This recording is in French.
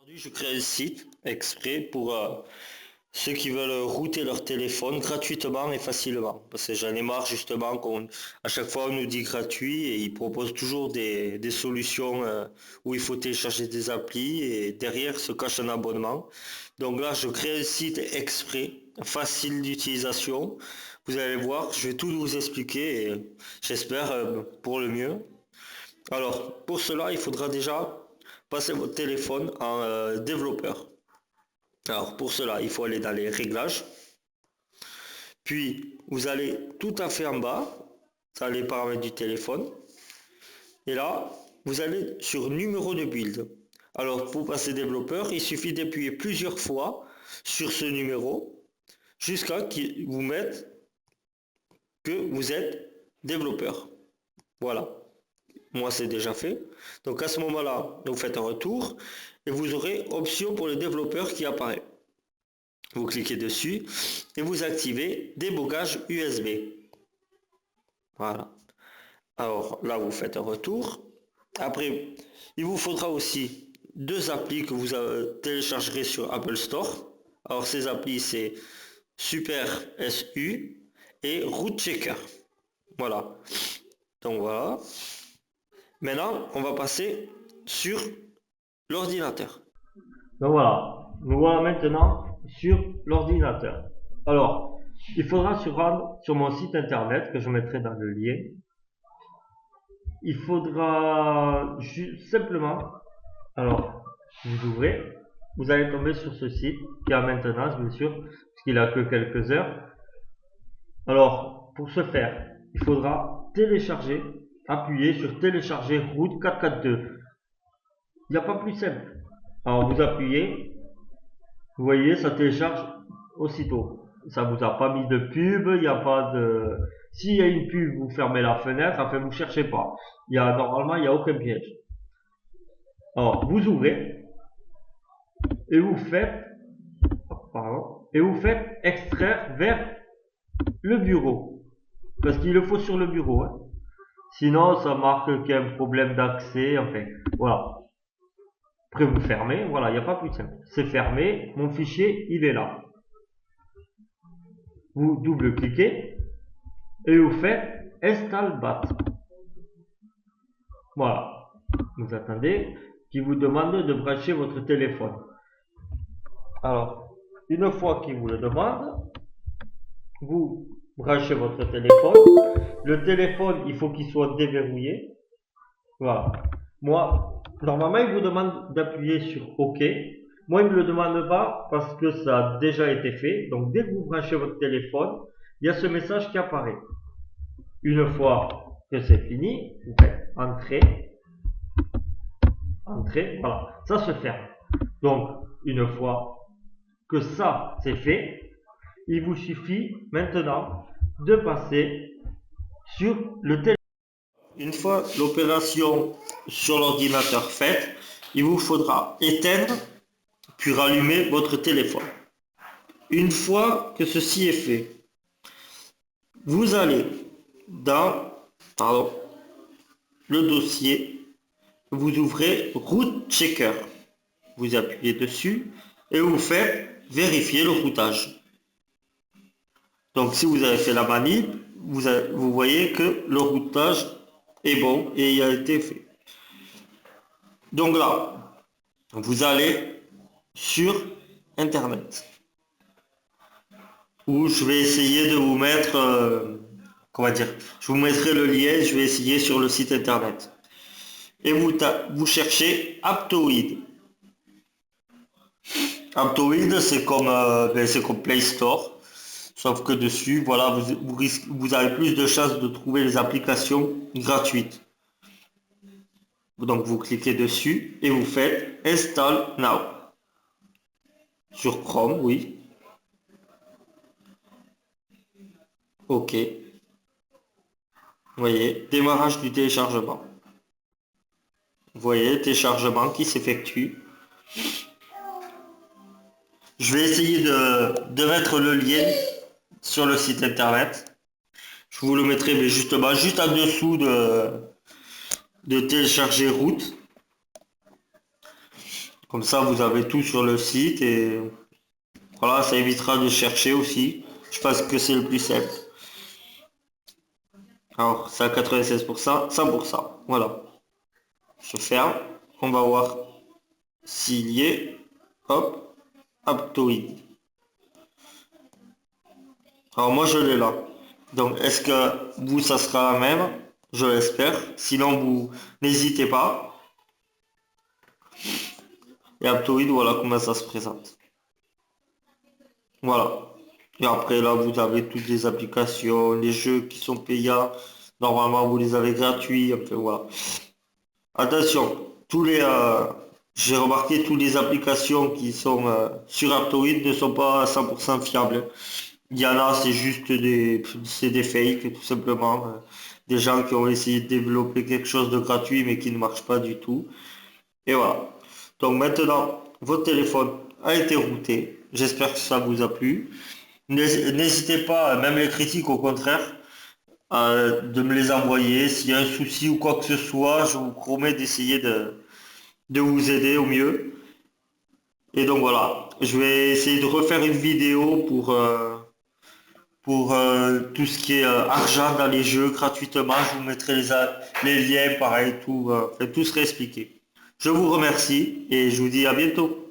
Aujourd'hui, je crée un site exprès pour ceux qui veulent router leur téléphone gratuitement et facilement. Parce que j'en ai marre justement à chaque fois on nous dit gratuit et ils proposent toujours des solutions où il faut télécharger des applis et derrière se cache un abonnement. Donc là, je crée un site exprès, facile d'utilisation. Vous allez voir, je vais tout vous expliquer et j'espère pour le mieux. Alors, pour cela, il faudra déjà passer votre téléphone en développeur. Alors, pour cela, il faut aller dans les réglages. Puis, vous allez tout à fait en bas, dans les paramètres du téléphone. Et là, vous allez sur numéro de build. Alors, pour passer développeur, il suffit d'appuyer plusieurs fois sur ce numéro jusqu'à qu'il vous mette que vous êtes développeur. Voilà. Moi, c'est déjà fait. Donc, à ce moment-là, vous faites un retour et vous aurez option pour le développeur qui apparaît. Vous cliquez dessus et vous activez débogage USB. Voilà. Alors là, vous faites un retour. Après, il vous faudra aussi deux applis que vous téléchargerez sur Apple Store. Alors ces applis, c'est Super SU et Root Checker. Voilà. Donc voilà. Maintenant, on va passer sur l'ordinateur. Donc voilà, nous voilà maintenant sur l'ordinateur. Alors, il faudra se rendre sur mon site internet que je mettrai dans le lien. Il faudra simplement, alors, vous ouvrez, vous allez tomber sur ce site qui est en maintenance bien sûr, parce qu'il a que quelques heures. Alors, pour ce faire, il faudra télécharger, appuyer sur télécharger route 442. Il n'y a pas plus simple. Alors vous appuyez, vous voyez, ça télécharge aussitôt. Ça vous a pas mis de pub, il n'y a pas de... S'il y a une pub, vous fermez la fenêtre, enfin vous cherchez pas. Normalement, il n'y a aucun piège. Alors, vous ouvrez et vous faites, extraire vers le bureau. Parce qu'il le faut sur le bureau. Hein. Sinon, ça marque qu'il y a un problème d'accès, enfin, voilà. Après, vous fermez, voilà, il n'y a pas plus simple. C'est fermé, mon fichier, il est là. Vous double-cliquez et vous faites Install BAT. Voilà. Vous attendez qu'il vous demande de brancher votre téléphone. Alors, une fois qu'il vous le demande, vous branchez votre téléphone. Le téléphone, il faut qu'il soit déverrouillé. Voilà. Moi, normalement, il vous demande d'appuyer sur OK. Moi, il ne me le demande pas parce que ça a déjà été fait. Donc, dès que vous branchez votre téléphone, il y a ce message qui apparaît. Une fois que c'est fini, vous faites Entrée. Entrée, voilà. Ça se ferme. Donc, une fois que ça, c'est fait, il vous suffit maintenant de passer sur le téléphone. Une fois l'opération sur l'ordinateur faite, il vous faudra éteindre puis rallumer votre téléphone. Une fois que ceci est fait, vous allez dans le dossier, vous ouvrez Root Checker. Vous appuyez dessus et vous faites vérifier le routage. Donc si vous avez fait la manip, vous voyez que le routage est bon et il a été fait. Donc là, vous allez sur Internet où je vais essayer de vous mettre, je vous mettrai le lien, je vais essayer sur le site Internet. Et vous cherchez Aptoid. Aptoid, c'est comme Play Store. Sauf que dessus, voilà, vous avez plus de chances de trouver les applications gratuites. Donc vous cliquez dessus et vous faites Install Now. Sur Chrome, oui. OK. Vous voyez, démarrage du téléchargement. Vous voyez, téléchargement qui s'effectue. Je vais essayer de mettre le lien sur le site internet. Je vous le mettrai mais justement juste en dessous de télécharger route. Comme ça, vous avez tout sur le site et voilà, ça évitera de chercher aussi. Je pense que c'est le plus simple. Alors, c'est à 96%, 100%. Voilà. Je ferme. On va voir s'il y est. Hop. Aptoid. Alors moi je l'ai là. Donc est-ce que vous ça sera la même? Je l'espère. Sinon vous n'hésitez pas. Et Aptoid, voilà comment ça se présente. Voilà. Et après là vous avez toutes les applications, les jeux qui sont payants. Normalement vous les avez gratuits. Enfin voilà. Attention, j'ai remarqué toutes les applications qui sont sur Aptoid ne sont pas à 100% fiables. Il y en a, c'est des fakes, tout simplement. Des gens qui ont essayé de développer quelque chose de gratuit, mais qui ne marche pas du tout. Et voilà. Donc maintenant, votre téléphone a été routé. J'espère que ça vous a plu. N'hésitez pas, même les critiques, au contraire, de me les envoyer. S'il y a un souci ou quoi que ce soit, je vous promets d'essayer de vous aider au mieux. Et donc voilà, je vais essayer de refaire une vidéo pour tout ce qui est argent dans les jeux gratuitement. Je vous mettrai les liens, pareil, tout, enfin, tout sera expliqué. Je vous remercie et je vous dis à bientôt.